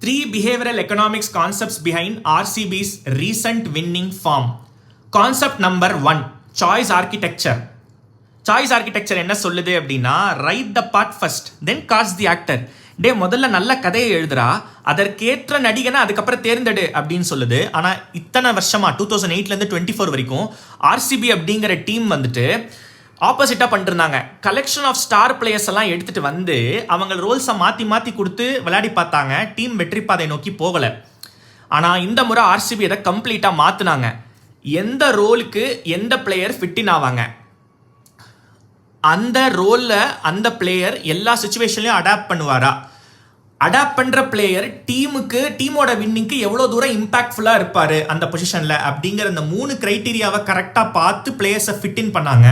3 behavioral economics concepts behind RCB's recent winning form. Concept number 1, choice architecture. Choice architecture என்ன சொல்லுது அப்படின்னா, right the part first then cost the actor. முதல்ல நல்ல கதையை எழுதுறா, அதற்கேற்ற நடிகனை அதுக்கப்புறம் தேர்ந்தெடு அப்படின்னு சொல்லுது. ஆனால் இத்தனை வருஷமா 2008 24 வரைக்கும் ஆர்சிபி அப்படிங்கிற டீம் வந்துட்டு ஆப்போசிட்டாக பண்ணிருந்தாங்க. கலெக்ஷன் ஆஃப் ஸ்டார் பிளேயர்ஸ் எல்லாம் எடுத்துட்டு வந்து அவங்க ரோல்ஸை மாற்றி மாற்றி கொடுத்து விளையாடி பார்த்தாங்க. டீம் வெற்றி பாதை நோக்கி போகலை. ஆனால் இந்த முறை ஆர்சிபி இதை கம்ப்ளீட்டாக மாற்றினாங்க. எந்த ரோலுக்கு எந்த பிளேயர் ஃபிட்டின் ஆவாங்க, அந்த ரோலில் அந்த பிளேயர் எல்லா சுச்சுவேஷன்லையும் அடாப்ட் பண்ணுவாரா, அடாப்ட் பண்ணுற பிளேயர் டீமோட வின்னிங்க்கு எவ்வளோ தூரம் இம்பாக்ட்ஃபுல்லாக இருப்பார் அந்த பொசிஷனில் அப்படிங்கிற அந்த 3 கிரைட்டீரியாவை கரெக்டாக பார்த்து பிளேயர்ஸை ஃபிட்டின் பண்ணாங்க.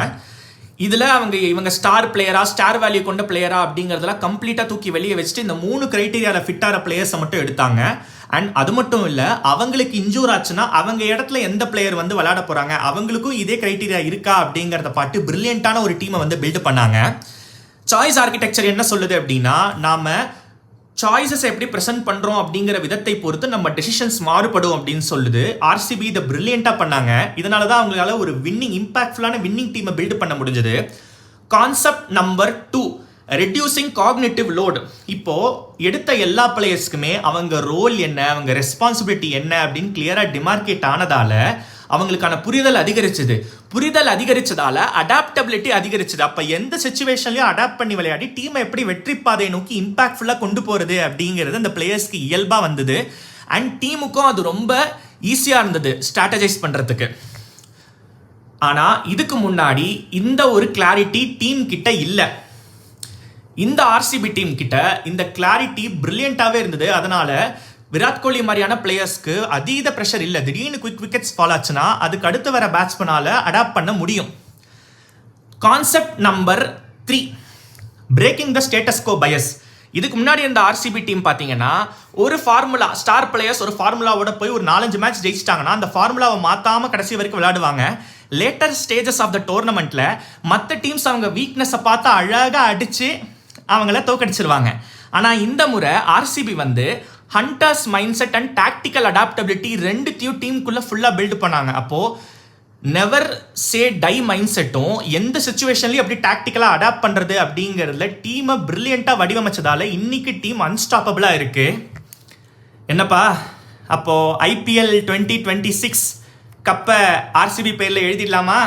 இதில் இவங்க ஸ்டார் பிளேயரா, ஸ்டார் வேல்யூ கொண்ட பிளேயரா அப்படிங்கிறதெல்லாம் கம்ப்ளீட்டாக தூக்கி வெளியே வச்சுட்டு இந்த 3 கிரைட்டீரியாவில் ஃபிட்டான பிளேயர்ஸை மட்டும் எடுத்தாங்க. அண்ட் அது மட்டும் இல்லை, அவங்களுக்கு இன்ஜூர் ஆச்சுன்னா அவங்க இடத்துல எந்த பிளேயர் வந்து விளையாட போகிறாங்க, அவங்களுக்கும் இதே கிரைட்டீரியா இருக்கா அப்படிங்கிறத பார்த்து பிரில்லியண்டான ஒரு டீமை வந்து பில்டு பண்ணாங்க. சாய்ஸ் ஆர்கிடெக்சர் என்ன சொல்லுது அப்படின்னா, நாம் சாய்ஸஸ் எப்படி ப்ரெசென்ட் பண்ணுறோம் அப்படிங்கிற விதத்தை பொறுத்து நம்ம டெசிஷன்ஸ் மாறுபடும் அப்படின்னு சொல்லுது. ஆர்சிபி இதை பிரில்லியண்டாக பண்ணாங்க. இதனால தான் அவங்களால ஒரு இம்பாக்ட்ஃபுல்லான வின்னிங் டீமை பில்டு பண்ண முடிஞ்சது. Concept number 2, reducing cognitive load. இப்போ எடுத்த எல்லா பிளேயர்ஸ்க்குமே அவங்க ரோல் என்ன, அவங்க ரெஸ்பான்சிபிலிட்டி என்ன அப்படின்னு கிளியராக டிமார்க்கேட் ஆனதால அவங்களுக்கான புரிதல் அதிகரிச்சதால அடாப்டபிலிட்டி அதிகரிச்சது. அப்போ எந்த சுச்சுவேஷன்லையும் அடாப்ட் பண்ணி விளையாடி டீமை எப்படி வெற்றி பாதையை நோக்கி இம்பாக்ட்ஃபுல்லாக கொண்டு போகிறது அப்படிங்கிறது அந்த பிளேயர்ஸ்க்கு இயல்பாக வந்தது. அண்ட் டீமுக்கும் அது ரொம்ப ஈஸியாக இருந்தது ஸ்ட்ராட்டஜைஸ் பண்ணுறதுக்கு. ஆனால் இதுக்கு முன்னாடி இந்த ஒரு கிளாரிட்டி டீம் கிட்ட இல்லை. இந்த ஆர்சிபி டீம் கிட்ட இந்த கிளாரிட்டி பிரில்லியண்டாகவே இருந்தது. அதனால விராட் கோலி மாதிரியான பிளேயர்ஸ்க்கு அதீத ப்ரெஷர் இல்லை. திடீர்னு குவிக் விக்கெட்ஸ் ஃபால் ஆச்சுன்னா அதுக்கு அடுத்து வர பேட்ஸ்மேனால அடாப்ட் பண்ண முடியும். Concept number 3, breaking the status quo bias. இதுக்கு முன்னாடி இந்த ஆர்சிபி டீம் பார்த்தீங்கன்னா ஒரு ஃபார்முலா, ஸ்டார் பிளேயர்ஸ் ஒரு ஃபார்முலாவோட போய் ஒரு 4-5 மேட்ச் ஜெயிச்சிட்டாங்கன்னா அந்த ஃபார்முலாவை மாற்றாமல் கடைசி வரைக்கும் விளையாடுவாங்க. லேட்டர் ஸ்டேஜஸ் ஆஃப் த டோர்னமெண்ட்டில் மற்ற டீம்ஸ் அவங்க வீக்னஸை பார்த்து அழகாக அடித்து அவங்கள தோக்கடிச்சிருவாங்க. ஆனால் இந்த முறை ஆர்சிபி வந்து hunters mind set and tactical adaptability ரெண்டுத்தையும் டீமுக்குள்ளே ஃபுல்லாக பில்டு பண்ணாங்க. அப்போது நெவர் சே டை மைண்ட் செட்டும் எந்த சுச்சுவேஷன்லையும் எப்படி டாக்டிக்கலாக அடாப்ட் பண்ணுறது அப்படிங்கிறதுல டீமை பிரில்லியண்ட்டாக வடிவமைச்சதால இன்னைக்கு டீம் அன்ஸ்டாப்பபிளாக இருக்குது. என்னப்பா அப்போது IPL 2026 கப்பை ஆர்சிபி பேரில் எழுதிடலாமா?